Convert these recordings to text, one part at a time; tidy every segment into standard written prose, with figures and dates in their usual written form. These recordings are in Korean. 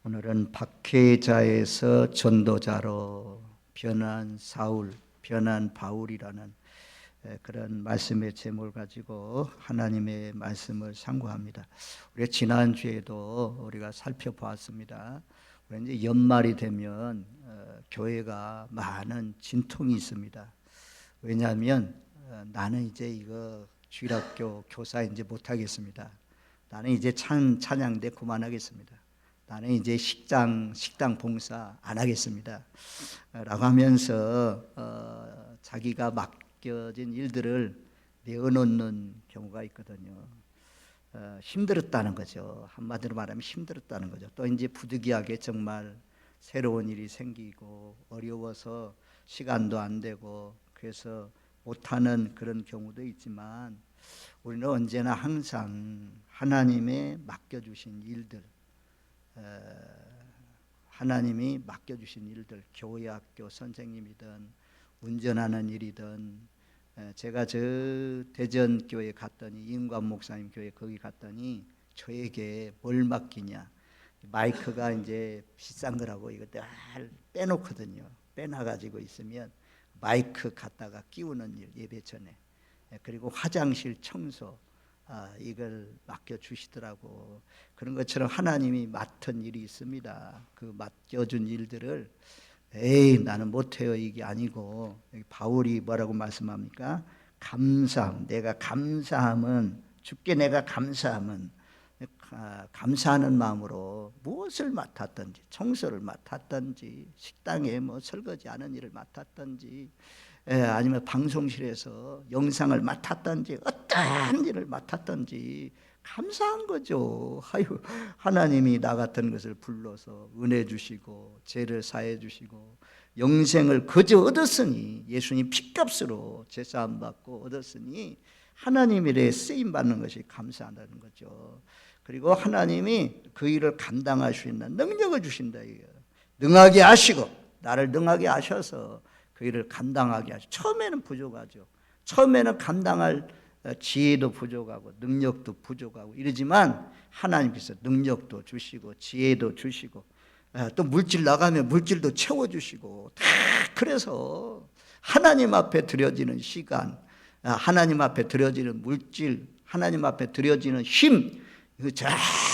오늘은 박해자에서 전도자로 변한 사울, 변한 바울이라는 그런 말씀의 제목을 가지고 하나님의 말씀을 상고합니다. 우리 지난주에도 우리가 살펴보았습니다. 우리 이제 연말이 되면 교회가 많은 진통이 있습니다. 왜냐하면 나는 이제 이거 주일학교 교사 이제 못하겠습니다. 나는 이제 찬양대 그만하겠습니다. 나는 이제 식당 봉사 안 하겠습니다 라고 하면서 자기가 맡겨진 일들을 내어놓는 경우가 있거든요. 힘들었다는 거죠. 한마디로 말하면 힘들었다는 거죠. 또 이제 부득이하게 정말 새로운 일이 생기고 어려워서 시간도 안 되고 그래서 못하는 그런 경우도 있지만 우리는 언제나 항상 하나님의 맡겨주신 일들, 하나님이 맡겨주신 일들, 교회 학교 선생님이든 운전하는 일이든, 제가 저 대전교회 갔더니 이은관 목사님 교회 거기 갔더니 저에게 뭘 맡기냐, 마이크가 이제 비싼 거라고 이거 늘 빼놓거든요. 빼놔가지고 있으면 마이크 갖다가 끼우는 일, 예배 전에, 그리고 화장실 청소, 이걸 맡겨주시더라고. 그런 것처럼 하나님이 맡은 일이 있습니다. 그 맡겨준 일들을 에이 나는 못해요 이게 아니고, 바울이 뭐라고 말씀합니까? 감사함, 내가 감사함은, 주께 내가 감사함은, 감사하는 마음으로 무엇을 맡았든지, 청소를 맡았든지, 식당에 뭐 설거지하는 일을 맡았든지, 아니면 방송실에서 영상을 맡았든지, 어떠한 일을 맡았든지 감사한 거죠. 하나님이 나 같은 것을 불러서 은혜 주시고 죄를 사해 주시고 영생을 거저 얻었으니, 예수님 핏값으로 제사함 받고 얻었으니 하나님 일에 쓰임 받는 것이 감사하다는 거죠. 그리고 하나님이 그 일을 감당할 수 있는 능력을 주신다. 능하게 하시고, 나를 능하게 하셔서 그 일을 감당하게 하시고, 처음에는 부족하죠. 처음에는 감당할 지혜도 부족하고 능력도 부족하고 이러지만 하나님께서 능력도 주시고 지혜도 주시고, 또 물질 나가면 물질도 채워주시고, 다 그래서 하나님 앞에 드려지는 시간, 하나님 앞에 드려지는 물질, 하나님 앞에 드려지는 힘, 이거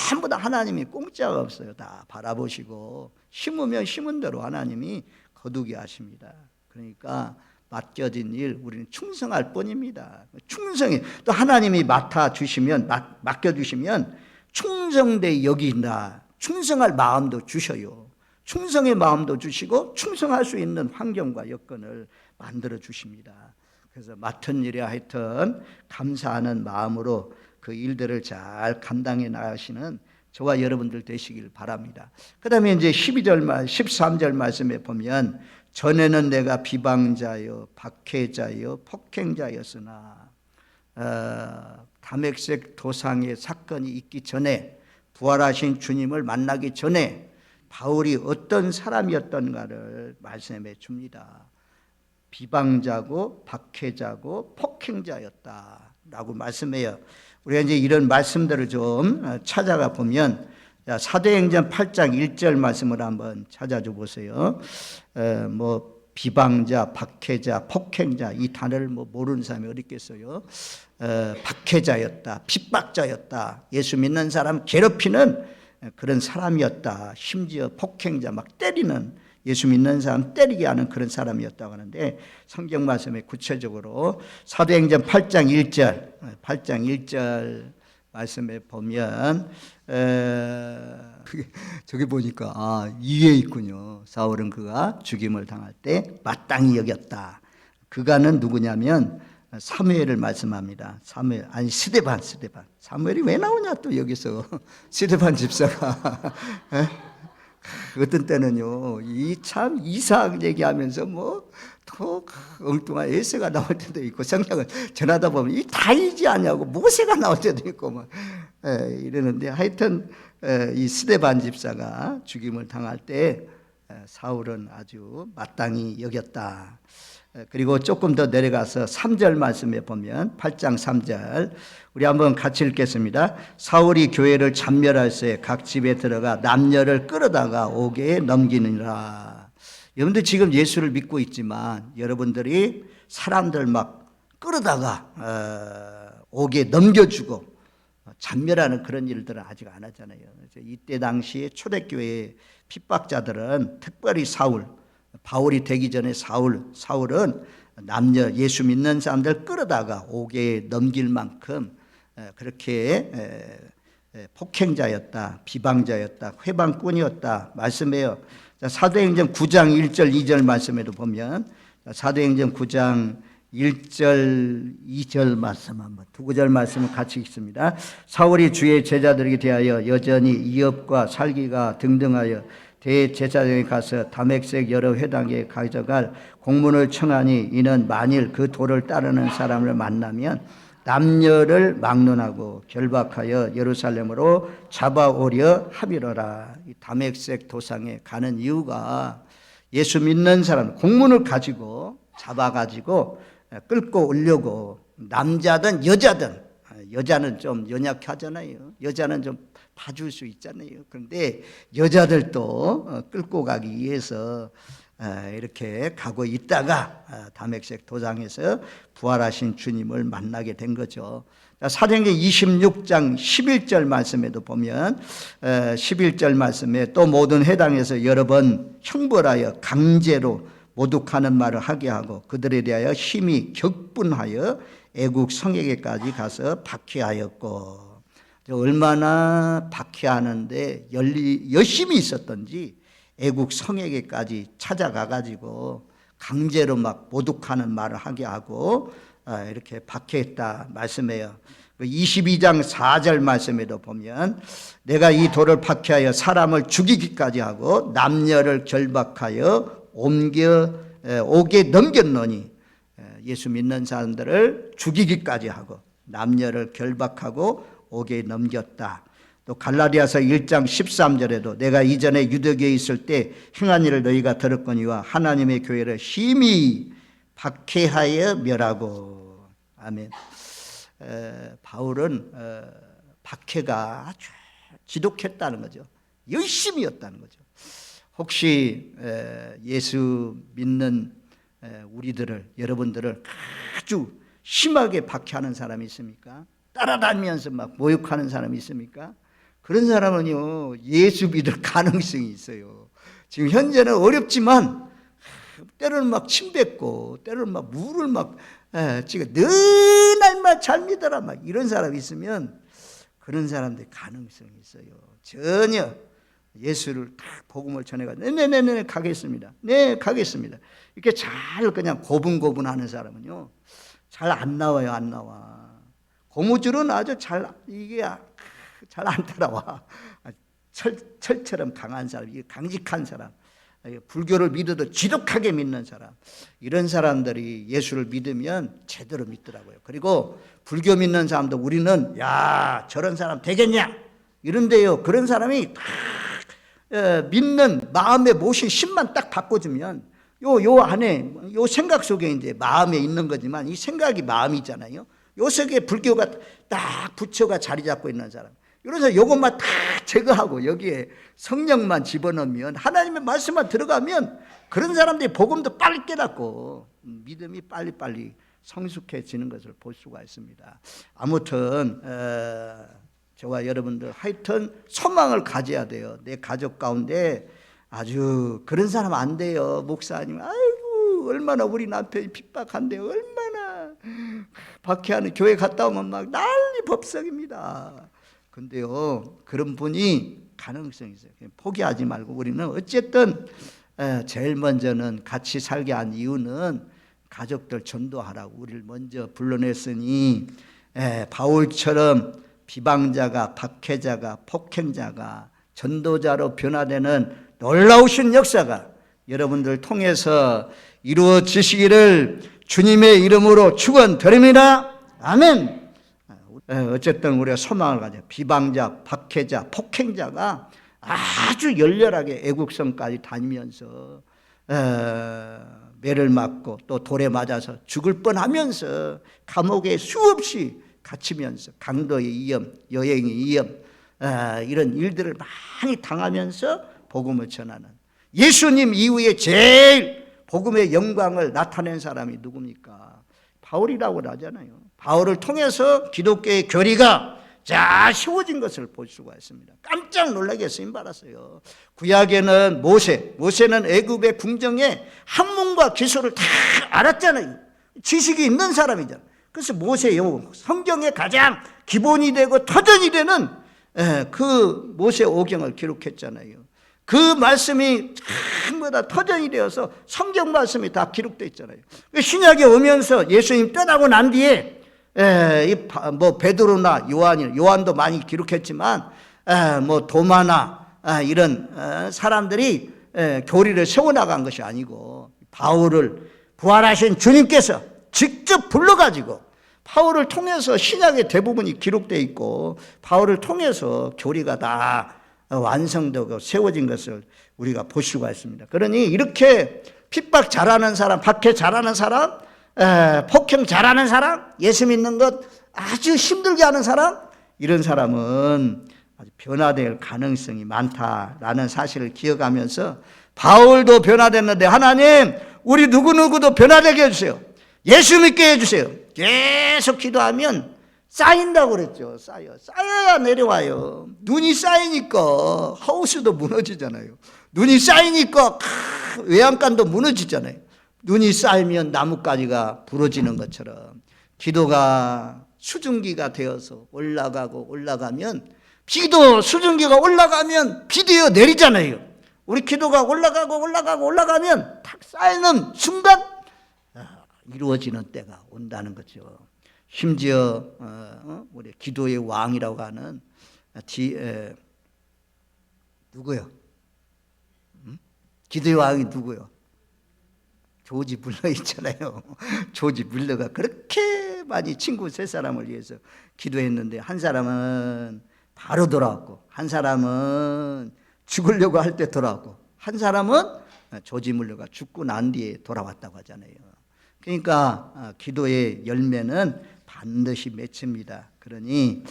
전부 다 하나님이 공짜가 없어요. 다 바라보시고 심으면 심은 대로 하나님이 거두게 하십니다. 그러니까 맡겨진 일 우리는 충성할 뿐입니다. 충성이, 또 하나님이 맡아주시면, 맡겨주시면 충성되 여긴다. 충성할 마음도 주셔요. 충성의 마음도 주시고 충성할 수 있는 환경과 여건을 만들어 주십니다. 그래서 맡은 일에 하여튼 감사하는 마음으로 그 일들을 잘 감당해 나가시는 저와 여러분들 되시길 바랍니다. 그 다음에 이제 13절 말씀에 보면, 전에는 내가 비방자요 박해자요 폭행자였으나, 다메섹 도상의 사건이 있기 전에, 부활하신 주님을 만나기 전에 바울이 어떤 사람이었던가를 말씀해 줍니다. 비방자고 박해자고 폭행자였다라고 말씀해요. 우리가 이제 이런 말씀들을 좀 찾아가 보면, 사도행전 8장 1절 말씀을 한번 찾아줘 보세요. 뭐 비방자, 박해자, 폭행자, 이 단어를 뭐 모르는 사람이 어디 있겠어요? 박해자였다, 핍박자였다, 예수 믿는 사람 괴롭히는 그런 사람이었다. 심지어 폭행자, 막 때리는, 예수 믿는 사람 때리게 하는 그런 사람이었다고 하는데, 성경 말씀에 구체적으로 사도행전 8장 1절 말씀에 보면, 저기 보니까 이에 있군요. 사울은 그가 죽임을 당할 때 마땅히 여겼다. 그가는 누구냐면 사무엘을 말씀합니다. 사무엘, 아니 스데반. 사무엘이 왜 나오냐 또 여기서. 스데반 집사가 어떤 때는요, 이 참 이상 얘기하면서 뭐 더 엉뚱한 에세가 나올 때도 있고, 성경을 전하다 보면 이 다이지 않냐고 모세가 나올 때도 있고 뭐 이러는데, 하여튼 이 스데반 집사가 죽임을 당할 때 사울은 아주 마땅히 여겼다. 그리고 조금 더 내려가서 3절 말씀에 보면 8장 3절 우리 한번 같이 읽겠습니다. 사울이 교회를 잔멸할 새 각 집에 들어가 남녀를 끌어다가 옥에 넘기느니라. 여러분들 지금 예수를 믿고 있지만 여러분들이 사람들 막 끌어다가 옥에 넘겨주고 잔멸하는 그런 일들은 아직 안 하잖아요. 이때 당시에 초대교회의 핍박자들은 특별히 바울이 되기 전에 사울은 남녀 예수 믿는 사람들 끌어다가 옥에 넘길 만큼 그렇게 폭행자였다, 비방자였다, 회방꾼이었다 말씀해요. 사도행전 9장 1절 2절 말씀에도 보면 사도행전 9장 1절 2절 말씀 한번 두 구절 말씀을 같이 읽습니다. 사울이 주의 제자들에게 대하여 여전히 이업과 살기가 등등하여 대제사장에 가서 다맥색 여러 회당에 가져갈 공문을 청하니 이는 만일 그 도를 따르는 사람을 만나면 남녀를 막론하고 결박하여 예루살렘으로 잡아오려 함이로라. 이 다맥색 도상에 가는 이유가 예수 믿는 사람 공문을 가지고 잡아가지고 끌고 오려고 남자든 여자는 좀 연약하잖아요. 여자는 좀 봐줄 수 있잖아요. 그런데 여자들도 끌고 가기 위해서 이렇게 가고 있다가 다맥색 도상에서 부활하신 주님을 만나게 된 거죠. 사도행전 26장 11절 말씀에도 보면 11절 말씀에 또 모든 회당에서 여러 번 형벌하여 강제로 모독하는 말을 하게 하고 그들에 대하여 심히 격분하여 애국 성에게까지 가서 박해하였고, 얼마나 박해하는데 열심히 있었던지 애국 성에게까지 찾아가 가지고 강제로 막 모독하는 말을 하게 하고 이렇게 박해했다 말씀해요. 22장 4절 말씀에도 보면 내가 이 돌을 박해하여 사람을 죽이기까지 하고 남녀를 결박하여 옥에 넘겼노니, 예수 믿는 사람들을 죽이기까지 하고 남녀를 결박하고 옥에 넘겼다. 또 갈라디아서 1장 13절에도 내가 이전에 유대교에 있을 때 행한 일을 너희가 들었거니와 하나님의 교회를 심히 박해하여 멸하고. 아멘. 바울은 박해가 아주 지독했다는 거죠. 열심이었다는 거죠. 혹시 예수 믿는 우리들을, 여러분들을 아주 심하게 박해하는 사람이 있습니까? 따라다니면서 막 모욕하는 사람이 있습니까? 그런 사람은요, 예수 믿을 가능성이 있어요. 지금 현재는 어렵지만 때로는 막 침뱉고 때로는 막 물을 막 지금 너 날만 잘 믿어라 막 이런 사람이 있으면 그런 사람들이 가능성이 있어요. 전혀 예수를 딱 복음을 전해가지고 네네네 가겠습니다. 네 가겠습니다. 이렇게 잘 그냥 고분고분하는 사람은요 잘 안 나와요. 안 나와. 고무줄은 아주 이게 잘 안 따라와. 철처럼 강한 사람, 강직한 사람, 불교를 믿어도 지독하게 믿는 사람, 이런 사람들이 예수를 믿으면 제대로 믿더라고요. 그리고 불교 믿는 사람도 우리는 야 저런 사람 되겠냐 이런데요, 그런 사람이 믿는 마음에 모신 신만 딱 바꿔주면 요 안에 요 생각 속에 이제 마음에 있는 거지만 이 생각이 마음이잖아요. 요 속에 불교가 딱 부처가 자리 잡고 있는 사람, 그래서 요것만 다 제거하고 여기에 성령만 집어넣으면, 하나님의 말씀만 들어가면 그런 사람들이 복음도 빨리 깨닫고 믿음이 빨리빨리 성숙해지는 것을 볼 수가 있습니다. 아무튼 저와 여러분들 하여튼 소망을 가져야 돼요. 내 가족 가운데 아주 그런 사람 안 돼요. 목사님 아이고 얼마나 우리 남편이 핍박한데 얼마나 박해하는, 교회 갔다 오면 막 난리 법석입니다. 근데요 그런 분이 가능성이 있어요. 포기하지 말고 우리는 어쨌든 제일 먼저는 같이 살게 한 이유는 가족들 전도하라고 우리를 먼저 불러냈으니 바울처럼 비방자가, 박해자가, 폭행자가 전도자로 변화되는 놀라우신 역사가 여러분들 통해서 이루어지시기를 주님의 이름으로 축원드립니다. 아멘. 어쨌든 우리가 소망을 가져. 비방자, 박해자, 폭행자가 아주 열렬하게 애국성까지 다니면서 매를 맞고 또 돌에 맞아서 죽을 뻔하면서 감옥에 수없이 갇히면서 강도의 위험, 여행의 위험, 이런 일들을 많이 당하면서 복음을 전하는, 예수님 이후에 제일 복음의 영광을 나타낸 사람이 누굽니까? 바울이라고 하잖아요. 바울을 통해서 기독교의 교리가 자 세워진 것을 볼 수가 있습니다. 깜짝 놀라게 쓰임 받았어요. 구약에는 모세는 애굽의 궁정에 학문과 기술을 다 알았잖아요. 지식이 있는 사람이잖아요. 그래서 모세요, 성경의 가장 기본이 되고 터전이 되는 그 모세 오경을 기록했잖아요. 그 말씀이 전부 다 터전이 되어서 성경 말씀이 다 기록되어 있잖아요. 신약에 오면서 예수님 떠나고 난 뒤에 뭐 베드로나 요한도 많이 기록했지만 뭐 도마나 이런 사람들이 교리를 세워나간 것이 아니고 바울을 부활하신 주님께서 직접 불러가지고 바울을 통해서 신약의 대부분이 기록되어 있고 바울을 통해서 교리가 다 완성되고 세워진 것을 우리가 볼 수가 있습니다. 그러니 이렇게 핍박 잘하는 사람, 박해 잘하는 사람, 폭행 잘하는 사람, 예수 믿는 것 아주 힘들게 하는 사람, 이런 사람은 아주 변화될 가능성이 많다라는 사실을 기억하면서 바울도 변화됐는데 하나님 우리 누구누구도 변화되게 해주세요. 예수 믿게 해주세요. 계속 기도하면 쌓인다고 그랬죠. 쌓여야 내려와요. 눈이 쌓이니까 하우스도 무너지잖아요. 눈이 쌓이니까 외양간도 무너지잖아요. 눈이 쌓이면 나뭇가지가 부러지는 것처럼 기도가 수증기가 되어서 올라가면 비도 수증기가 올라가면 비되어 내리잖아요. 우리 기도가 올라가면 탁 쌓이는 순간 이루어지는 때가 온다는 거죠. 심지어 우리 기도의 왕이라고 하는 누구요? 기도의 왕이 누구요? 조지 물러 있잖아요. 조지 물러가 그렇게 많이 친구 세 사람을 위해서 기도했는데 한 사람은 바로 돌아왔고 한 사람은 죽으려고 할 때 돌아왔고 한 사람은 조지 물러가 죽고 난 뒤에 돌아왔다고 하잖아요. 그러니까 기도의 열매는 반드시 맺힙니다. 그러니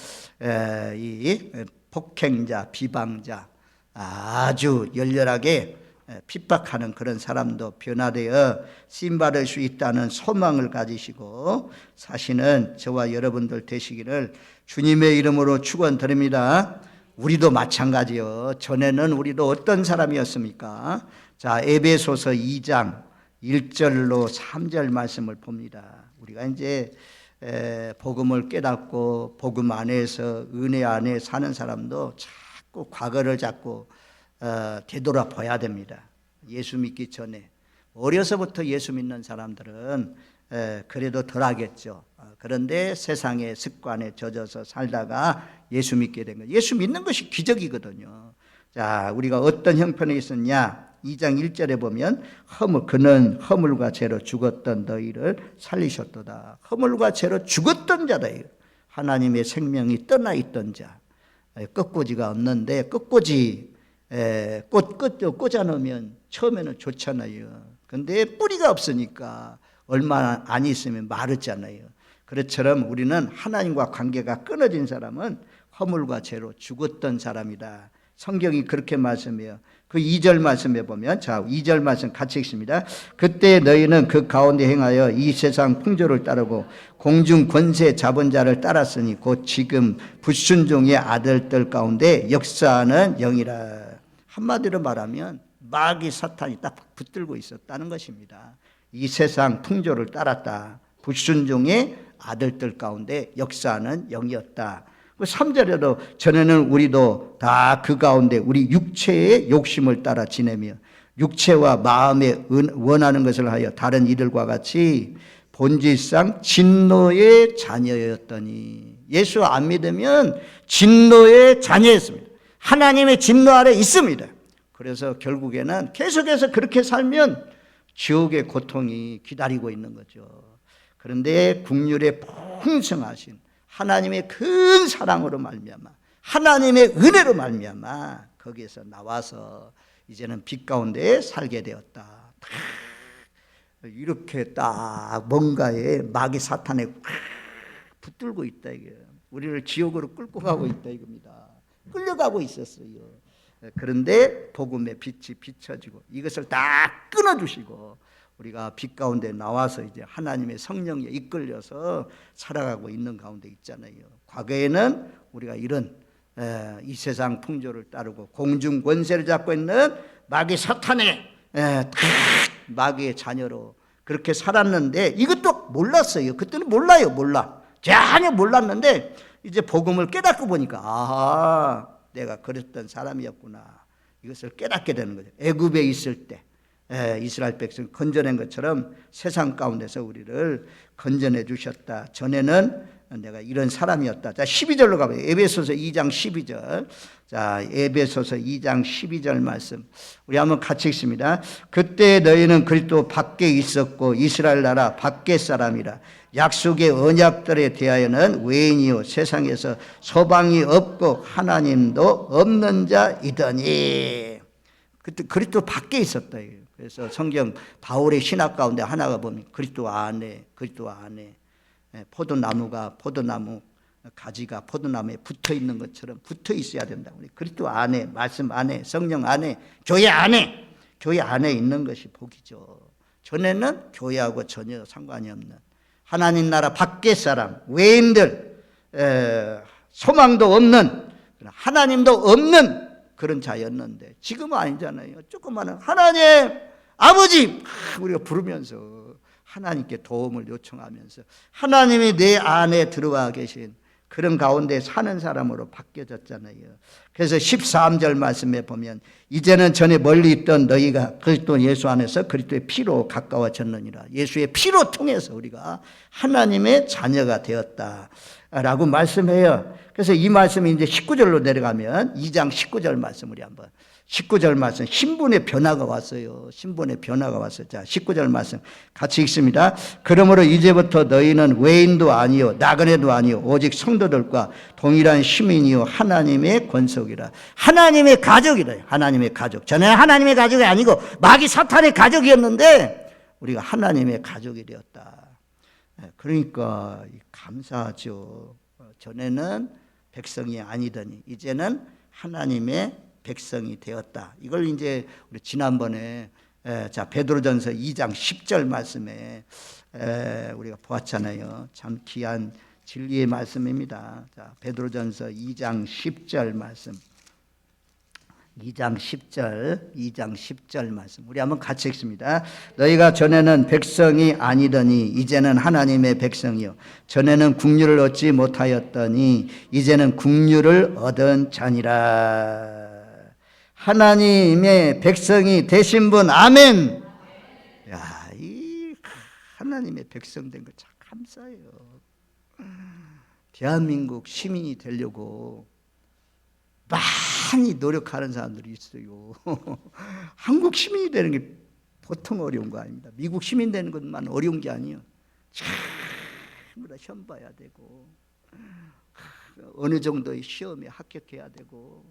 이 폭행자, 비방자, 아주 열렬하게 핍박하는 그런 사람도 변화되어 쓰임받을 수 있다는 소망을 가지시고 사시는 저와 여러분들 되시기를 주님의 이름으로 축원드립니다. 우리도 마찬가지요. 전에는 우리도 어떤 사람이었습니까? 자, 에베소서 2장 1절로 3절 말씀을 봅니다. 우리가 이제 복음을 깨닫고 복음 안에서 은혜 안에 사는 사람도 자꾸 과거를 자꾸 되돌아봐야 됩니다. 예수 믿기 전에 어려서부터 예수 믿는 사람들은 그래도 덜하겠죠. 그런데 세상의 습관에 젖어서 살다가 예수 믿게 된 거, 예수 믿는 것이 기적이거든요. 자, 우리가 어떤 형편에 있었냐? 2장 1절에 보면 그는 허물과 죄로 죽었던 너희를 살리셨도다. 허물과 죄로 죽었던 자다. 하나님의 생명이 떠나 있던 자. 끝꽂이가 없는데 끝꽂이 꽃 꽂아놓으면 처음에는 좋잖아요. 근데 뿌리가 없으니까 얼마 안 있으면 마르잖아요. 그것처럼 우리는 하나님과 관계가 끊어진 사람은 허물과 죄로 죽었던 사람이다. 성경이 그렇게 말씀해요. 그 2절 말씀에 보면, 자, 2절 말씀 같이 읽습니다. 그때 너희는 그 가운데 행하여 이 세상 풍조를 따르고 공중 권세 잡은 자를 따랐으니 곧 지금 불순종의 아들들 가운데 역사하는 영이라. 한마디로 말하면 마귀 사탄이 딱 붙들고 있었다는 것입니다. 이 세상 풍조를 따랐다. 불순종의 아들들 가운데 역사하는 영이었다. 3절에도 전에는 우리도 다 그 가운데 우리 육체의 욕심을 따라 지내며 육체와 마음에 원하는 것을 하여 다른 이들과 같이 본질상 진노의 자녀였더니. 예수 안 믿으면 진노의 자녀였습니다. 하나님의 진노 아래 있습니다. 그래서 결국에는 계속해서 그렇게 살면 지옥의 고통이 기다리고 있는 거죠. 그런데 긍휼의 풍성하신 하나님의 큰 사랑으로 말미암아 하나님의 은혜로 말미암아 거기에서 나와서 이제는 빛 가운데 살게 되었다. 이렇게 딱 뭔가에 마귀 사탄에 붙들고 있다 이게. 우리를 지옥으로 끌고 가고 있다 이겁니다. 끌려가고 있었어요. 그런데 복음의 빛이 비춰지고 이것을 다 끊어주시고 우리가 빛 가운데 나와서 이제 하나님의 성령에 이끌려서 살아가고 있는 가운데 있잖아요. 과거에는 우리가 이런 이 세상 풍조를 따르고 공중 권세를 잡고 있는 마귀 사탄의 마귀의 자녀로 그렇게 살았는데 이것도 몰랐어요. 그때는 몰라. 전혀 몰랐는데 이제 복음을 깨닫고 보니까 아하, 내가 그랬던 사람이었구나. 이것을 깨닫게 되는 거죠. 애굽에 있을 때 이스라엘 백성 건져낸 것처럼 세상 가운데서 우리를 건져내 주셨다. 전에는 내가 이런 사람이었다. 자, 12절로 가봐요. 에베소서 2장 12절. 자, 에베소서 2장 12절 말씀. 우리 한번 같이 읽습니다. 그때 너희는 그리스도 밖에 있었고 이스라엘 나라 밖에 사람이라. 약속의 언약들에 대하여는 외인이요 세상에서 소망이 없고 하나님도 없는 자이더니. 그때 그리스도 밖에 있었다. 그래서 성경 바울의 신학 가운데 하나가 보면 그리스도 안에 포도나무가 포도나무 가지가 포도나무에 붙어 있는 것처럼 붙어 있어야 된다. 우리 그리스도 안에, 말씀 안에, 성령 안에, 교회 안에 있는 것이 복이죠. 전에는 교회하고 전혀 상관이 없는 하나님 나라 밖의 사람, 외인들, 소망도 없는, 하나님도 없는 그런 자였는데 지금은 아니잖아요. 조그마한 하나님 아버지 우리가 부르면서 하나님께 도움을 요청하면서 하나님이 내 안에 들어와 계신 그런 가운데 사는 사람으로 바뀌어졌잖아요. 그래서 13절 말씀에 보면 이제는 전에 멀리 있던 너희가 그리스도 예수 안에서 그리스도의 피로 가까워졌느니라. 예수의 피로 통해서 우리가 하나님의 자녀가 되었다라고 말씀해요. 그래서 이 말씀이 이제 19절로 내려가면 2장 19절 말씀 우리 한번 19절 말씀 신분의 변화가 왔어요. 신분의 변화가 왔어요. 자, 19절 말씀 같이 읽습니다. 그러므로 이제부터 너희는 외인도 아니요 나그네도 아니요 오직 성도들과 동일한 시민이요 하나님의 권속이라. 하나님의 가족이라. 하나님의 가족. 전에는 하나님의 가족이 아니고 마귀 사탄의 가족이었는데 우리가 하나님의 가족이 되었다. 그러니까 감사하죠. 전에는 백성이 아니더니 이제는 하나님의 백성이 되었다. 이걸 이제 우리 지난번에 자 베드로전서 2장 10절 말씀에 우리가 보았잖아요. 참 귀한 진리의 말씀입니다. 자 베드로전서 2장 10절 말씀. 2장 10절 말씀. 우리 한번 같이 읽습니다. 너희가 전에는 백성이 아니더니 이제는 하나님의 백성이요 전에는 국류를 얻지 못하였더니 이제는 국류를 얻은 자니라. 하나님의 백성이 되신 분 아멘. 야, 이 하나님의 백성 된 거 참 감사해요. 대한민국 시민이 되려고 많이 노력하는 사람들이 있어요. 한국 시민이 되는 게 보통 어려운 거 아닙니다. 미국 시민 되는 것만 어려운 게 아니에요. 전부 다 시험 봐야 되고 어느 정도의 시험에 합격해야 되고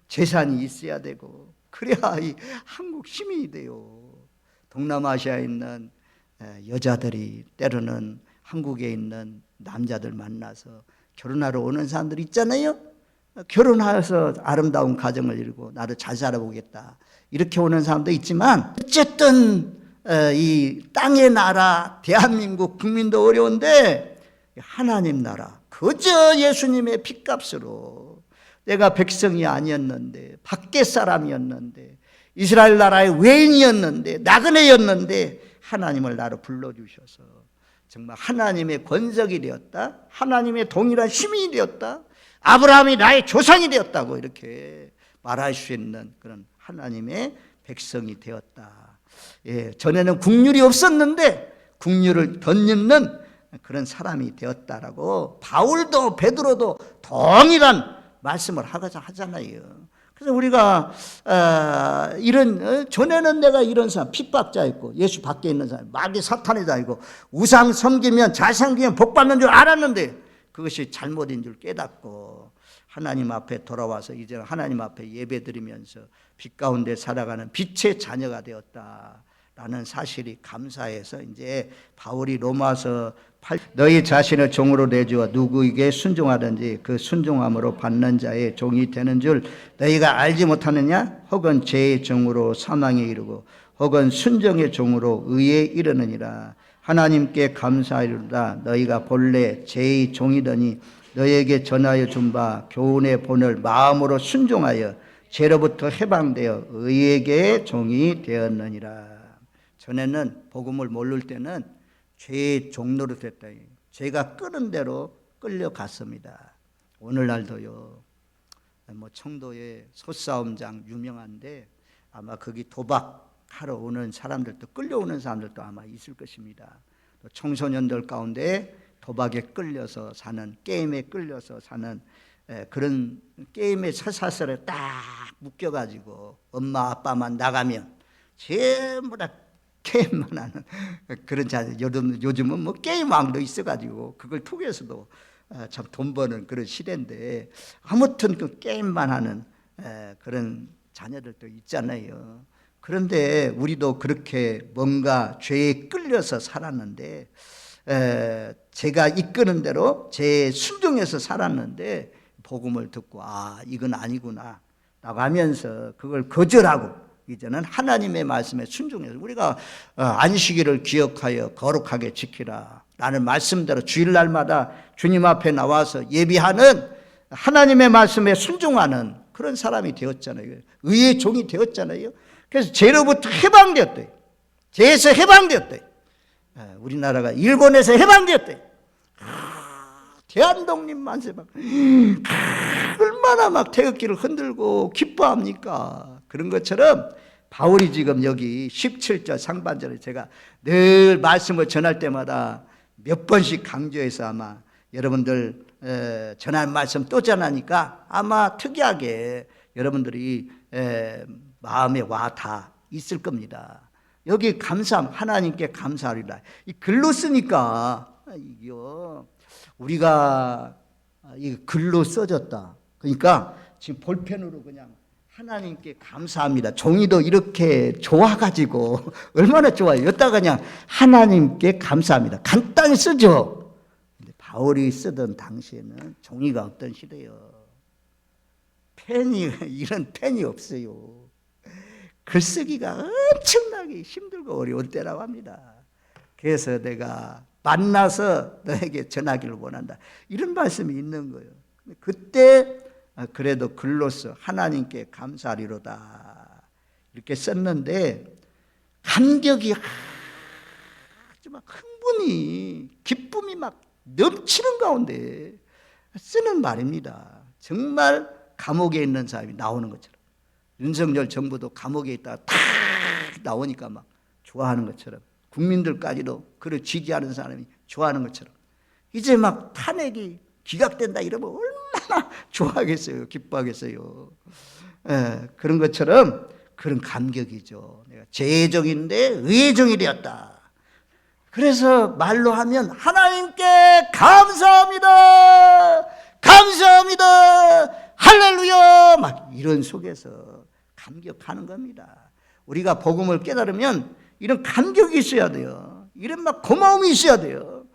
재산이 있어야 되고 그래야 이 한국 시민이 돼요. 동남아시아에 있는 여자들이 때로는 한국에 있는 남자들 만나서 결혼하러 오는 사람들 있잖아요. 결혼해서 아름다운 가정을 이루고 나를 잘 살아보겠다 이렇게 오는 사람도 있지만 어쨌든 이 땅의 나라 대한민국 국민도 어려운데 하나님 나라 그저 예수님의 핏값으로 내가 백성이 아니었는데 밖에 사람이었는데 이스라엘 나라의 외인이었는데 나그네였는데 하나님을 나로 불러주셔서 정말 하나님의 권석이 되었다. 하나님의 동일한 시민이 되었다. 아브라함이 나의 조상이 되었다고 이렇게 말할 수 있는 그런 하나님의 백성이 되었다. 전에는 국률이 없었는데 국률을 덧입는 그런 사람이 되었다라고 바울도 베드로도 동일한 말씀을 하잖아요. 그래서 우리가 이런 전에는 내가 이런 사람 핍박자였고 예수 밖에 있는 사람 마귀 사탄의 자이고 우상 섬기면 잘 섬기면 복 받는 줄 알았는데 그것이 잘못인 줄 깨닫고 하나님 앞에 돌아와서 이제는 하나님 앞에 예배드리면서 빛 가운데 살아가는 빛의 자녀가 되었다라는 사실이 감사해서 이제 바울이 로마서 너희 자신을 종으로 내주어 누구에게 순종하든지 그 순종함으로 받는 자의 종이 되는 줄 너희가 알지 못하느냐? 혹은 죄의 종으로 사망에 이르고 혹은 순종의 종으로 의에 이르느니라. 하나님께 감사하리로다. 너희가 본래 죄의 종이더니 너희에게 전하여 준 바 교훈의 본을 마음으로 순종하여 죄로부터 해방되어 의에게 종이 되었느니라. 전에는 복음을 모를 때는 죄의 종로로 됐다. 죄가 끄는 대로 끌려갔습니다. 오늘날도요. 청도에 소싸움장 유명한데 아마 거기 도박하러 오는 사람들도 끌려오는 사람들도 아마 있을 것입니다. 청소년들 가운데 도박에 끌려서 사는, 게임에 끌려서 사는 그런 게임의 사슬에 딱 묶여가지고 엄마 아빠만 나가면 전부 다 게임만 하는 그런 자들. 요즘은 뭐 게임왕도 있어가지고 그걸 통해서도 참 돈 버는 그런 시대인데 아무튼 그 게임만 하는 그런 자녀들도 있잖아요. 그런데 우리도 그렇게 뭔가 죄에 끌려서 살았는데 제가 이끄는 대로 죄에 순종해서 살았는데 복음을 듣고 이건 아니구나 라고 하면서 그걸 거절하고 이제는 하나님의 말씀에 순종해서 우리가 안식일을 기억하여 거룩하게 지키라 라는 말씀대로 주일날마다 주님 앞에 나와서 예비하는 하나님의 말씀에 순종하는 그런 사람이 되었잖아요. 의의 종이 되었잖아요. 그래서 죄로부터 해방되었대요. 죄에서 해방되었대요. 우리나라가 일본에서 해방되었대요. 대한독립 만세 막 얼마나 막 태극기를 흔들고 기뻐합니까? 그런 것처럼 바울이 지금 여기 17절 상반절에 제가 늘 말씀을 전할 때마다 몇 번씩 강조해서 아마 여러분들 전할 말씀 또 전하니까 아마 특이하게 여러분들이 마음에 와 다 있을 겁니다. 여기 감사함, 하나님께 감사하리라. 이 글로 쓰니까 이거 우리가 이 글로 써졌다. 그러니까 지금 볼펜으로 그냥 하나님께 감사합니다. 종이도 이렇게 좋아가지고 얼마나 좋아요. 여기다가 그냥 하나님께 감사합니다. 간단히 쓰죠. 근데 바울이 쓰던 당시에는 종이가 없던 시대예요. 이런 펜이 없어요. 글쓰기가 엄청나게 힘들고 어려울 때라고 합니다. 그래서 내가 만나서 너에게 전하기를 원한다. 이런 말씀이 있는 거예요. 그때 그래도 글로써 하나님께 감사하리로다 이렇게 썼는데 감격이 아주 막 흥분이 기쁨이 막 넘치는 가운데 쓰는 말입니다. 정말 감옥에 있는 사람이 나오는 것처럼 윤석열 정부도 감옥에 있다가 탁 나오니까 막 좋아하는 것처럼 국민들까지도 그를 지지하는 사람이 좋아하는 것처럼 이제 막 탄핵이 기각된다 이러면 얼마나 좋아하겠어요. 기뻐하겠어요. 그런 것처럼 그런 감격이죠. 내가 죄의 종인데 의의 종이 되었다. 그래서 말로 하면 하나님께 감사합니다. 감사합니다. 할렐루야. 막 이런 속에서 감격하는 겁니다. 우리가 복음을 깨달으면 이런 감격이 있어야 돼요. 이런 막 고마움이 있어야 돼요.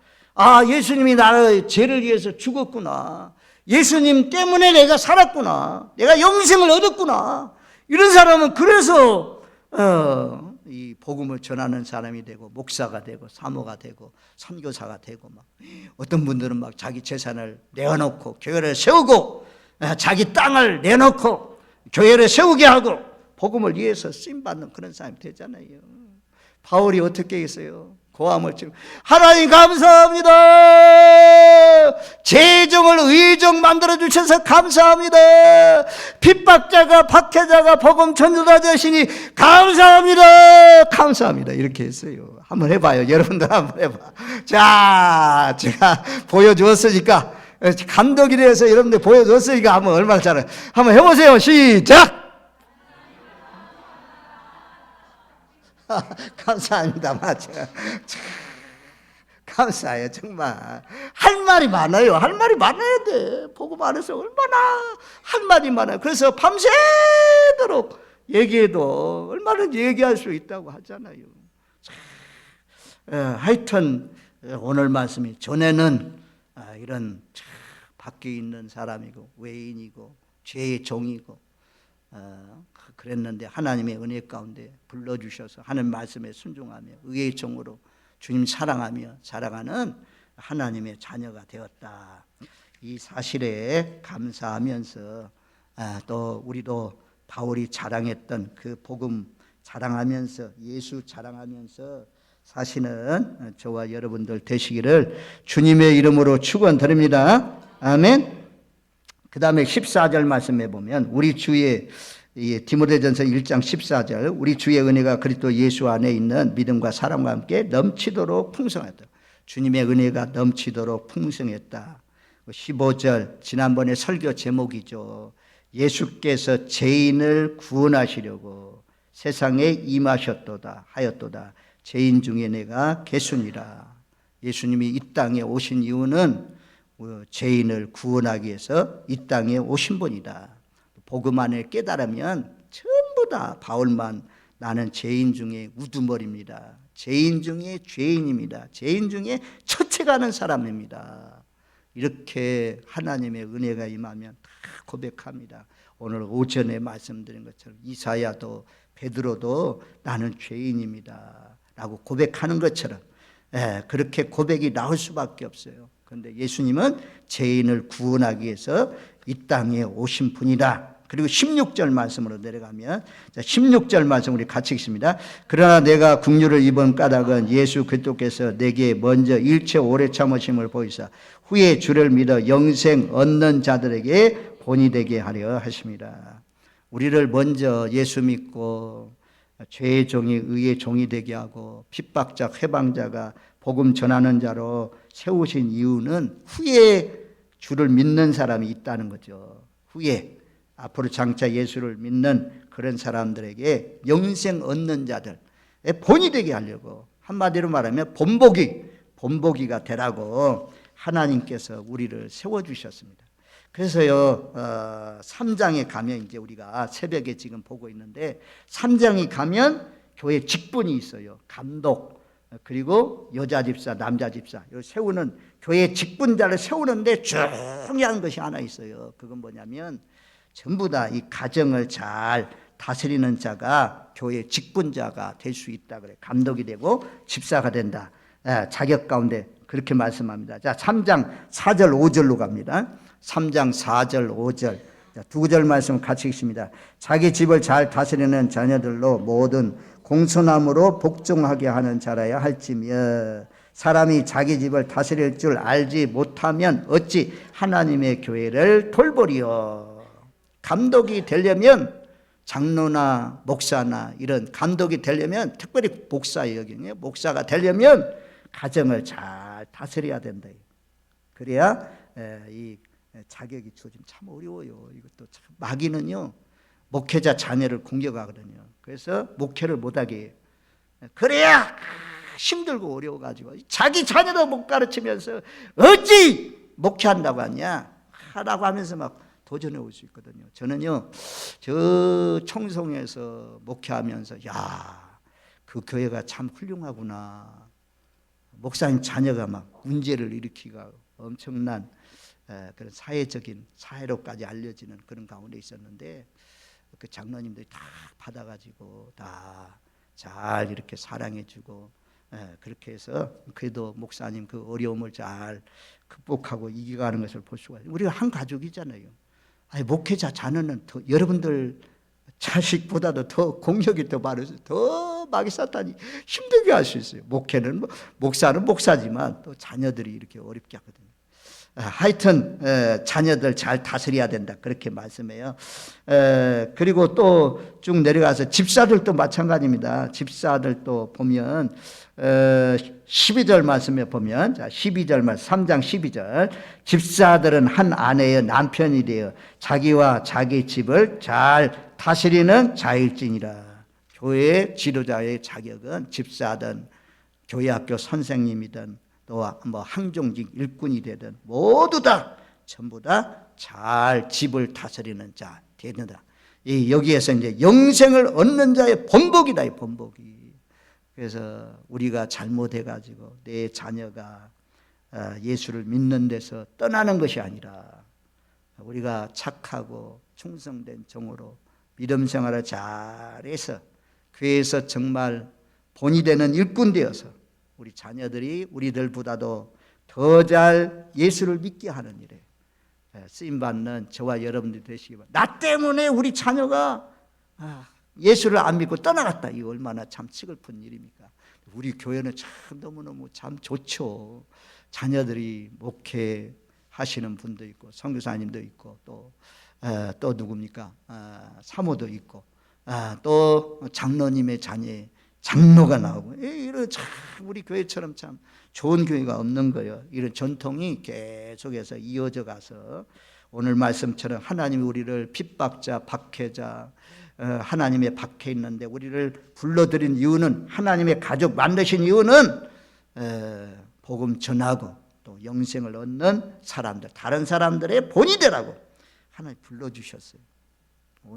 예수님이 나의 죄를 위해서 죽었구나. 예수님 때문에 내가 살았구나. 내가 영생을 얻었구나. 이런 사람은 그래서 이 복음을 전하는 사람이 되고 목사가 되고 사모가 되고 선교사가 되고 막 어떤 분들은 막 자기 재산을 내어놓고 교회를 세우고 자기 땅을 내놓고 교회를 세우게 하고 복음을 위해서 쓰임받는 그런 사람이 되잖아요. 바울이 어떻게 했어요? 고함을 치고 하나님 감사합니다. 제 종을 의의 종 만들어주셔서 감사합니다. 핍박자가 박해자가 복음 전도자 되시니 감사합니다. 감사합니다. 이렇게 했어요. 한번 해봐요. 여러분들 한번 해봐. 자, 제가 보여주었으니까 감독이 돼서 여러분들 보여줬으니까 한번 얼마나 잘해요. 한번 해보세요. 시작. 감사합니다. 맞아요. 감사해요. 정말 할 말이 많아요. 할 말이 많아야 돼. 복음 안에서 얼마나 할 말이 많아요. 그래서 밤새도록 얘기해도 얼마나 얘기할 수 있다고 하잖아요. 하여튼 오늘 말씀이 전에는 이런 밖에 있는 사람이고 외인이고 죄의 종이고 그랬는데 하나님의 은혜 가운데 불러주셔서 하는 말씀에 순종하며 의의 종으로 주님 사랑하며 살아가는 하나님의 자녀가 되었다. 이 사실에 감사하면서 또 우리도 바울이 자랑했던 그 복음 자랑하면서 예수 자랑하면서 사시는 저와 여러분들 되시기를 주님의 이름으로 축원드립니다. 아멘. 그 다음에 14절 말씀해 보면 우리 주의 디모데전서 1장 14절 우리 주의 은혜가 그리스도 예수 안에 있는 믿음과 사랑과 함께 넘치도록 풍성했다. 주님의 은혜가 넘치도록 풍성했다. 15절 지난번에 설교 제목이죠. 예수께서 죄인을 구원하시려고 세상에 임하셨도다 하였도다. 죄인 중에 내가 개순이라. 예수님이 이 땅에 오신 이유는 죄인을 구원하기 위해서 이 땅에 오신 분이다. 복음 안을 깨달으면 전부 다 바울만 나는 죄인 중에 우두머리입니다. 죄인 중에 죄인입니다. 죄인 중에 처치가는 사람입니다. 이렇게 하나님의 은혜가 임하면 다 고백합니다. 오늘 오전에 말씀드린 것처럼 이사야도 베드로도 나는 죄인입니다 라고 고백하는 것처럼 그렇게 고백이 나올 수밖에 없어요. 그런데 예수님은 죄인을 구원하기 위해서 이 땅에 오신 분이다. 그리고 16절 말씀으로 내려가면 16절 말씀 우리 같이 읽습니다. 그러나 내가 국류를 입은 까닭은 예수 그리스도께서 내게 먼저 일체 오래 참으심을 보이사 후에 주를 믿어 영생 얻는 자들에게 본이 되게 하려 하십니다. 우리를 먼저 예수 믿고 죄의 종이 의의 종이 되게 하고 핍박자 회방자가 복음 전하는 자로 세우신 이유는 후에 주를 믿는 사람이 있다는 거죠. 후에 앞으로 장차 예수를 믿는 그런 사람들에게 영생 얻는 자들 본이 되게 하려고, 한마디로 말하면 본보기가 되라고 하나님께서 우리를 세워주셨습니다. 그래서요 3장에 가면 이제 우리가 새벽에 지금 보고 있는데 3장에 가면 교회 직분이 있어요. 감독 그리고 여자 집사 남자 집사 세우는 교회 직분자를 세우는데 중요한 것이 하나 있어요. 그건 뭐냐면 전부 다 이 가정을 잘 다스리는 자가 교회 직분자가 될 수 있다 그래. 감독이 되고 집사가 된다. 자격 가운데 그렇게 말씀합니다. 자, 3장 4절 5절로 갑니다. 3장 4절 5절 두 구절 말씀 같이 읽습니다. 자기 집을 잘 다스리는 자녀들로 모든 공손함으로 복종하게 하는 자라야 할지며 사람이 자기 집을 다스릴 줄 알지 못하면 어찌 하나님의 교회를 돌보리요. 감독이 되려면 장로나 목사나 이런 감독이 되려면 특별히 목사예요. 목사가 되려면 가정을 잘 다스려야 된다. 그래야 이 자격이 주어지면 참 어려워요. 이것도 참 마귀는요 목회자 자녀를 공격하거든요. 그래서 목회를 못하게 해요. 그래야 힘들고 어려워가지고 자기 자녀도 못 가르치면서 어찌 목회한다고 하냐 하라고 하면서 막 도전해 올 수 있거든요. 저는요 저 청송에서 목회하면서 야, 그 교회가 참 훌륭하구나. 목사님 자녀가 막 문제를 일으키가 엄청난 그런 사회로까지 알려지는 그런 가운데 있었는데 그 장로님들이 다 받아가지고 다 잘 이렇게 사랑해주고 그렇게 해서 그래도 목사님 그 어려움을 잘 극복하고 이겨가는 것을 볼 수가 있어요. 우리가 한 가족이잖아요. 아니, 목회자 자녀는 더 여러분들 자식보다도 더 공격이 더 많아서 더 마귀 사탄이 힘들게 할 수 있어요. 목회는 목사는 목사지만 또 자녀들이 이렇게 어렵게 하거든요. 하여튼 자녀들 잘 다스려야 된다 그렇게 말씀해요. 그리고 또 쭉 내려가서 집사들도 마찬가지입니다. 집사들도 보면 12절 말씀에 보면 12절 말씀 3장 12절 집사들은 한 아내의 남편이 되어 자기와 자기 집을 잘 다스리는 자일지니라. 교회 지도자의 자격은 집사든 교회 학교 선생님이든 또 뭐 항종직 일꾼이 되든 모두 다 전부 다 잘 집을 다스리는 자 되는다. 여기에서 이제 영생을 얻는 자의 본복이다, 이 본복이. 그래서 우리가 잘못해가지고 내 자녀가 예수를 믿는 데서 떠나는 것이 아니라 우리가 착하고 충성된 종으로 믿음 생활을 잘해서 교회에서 정말 본이 되는 일꾼 되어서 우리 자녀들이 우리들보다도 더 잘 예수를 믿게 하는 일에 쓰임받는 저와 여러분들이 되시기 바랍니다. 나 때문에 우리 자녀가 예수를 안 믿고 떠나갔다. 이거 얼마나 참 슬픈 일입니까? 우리 교회는 참 너무너무 참 좋죠. 자녀들이 목회하시는 분도 있고 선교사님도 있고 또 누굽니까? 사모도 있고 또 장로님의 자녀 장로가 나오고 이런 참 우리 교회처럼 참 좋은 교회가 없는 거예요. 이런 전통이 계속해서 이어져 가서 오늘 말씀처럼 하나님이 우리를 핍박자, 박해자, 하나님의 박해 있는데 우리를 불러들인 이유는 하나님의 가족 만드신 이유는 복음 전하고 또 영생을 얻는 사람들, 다른 사람들의 본이 되라고 하나님 불러주셨어요.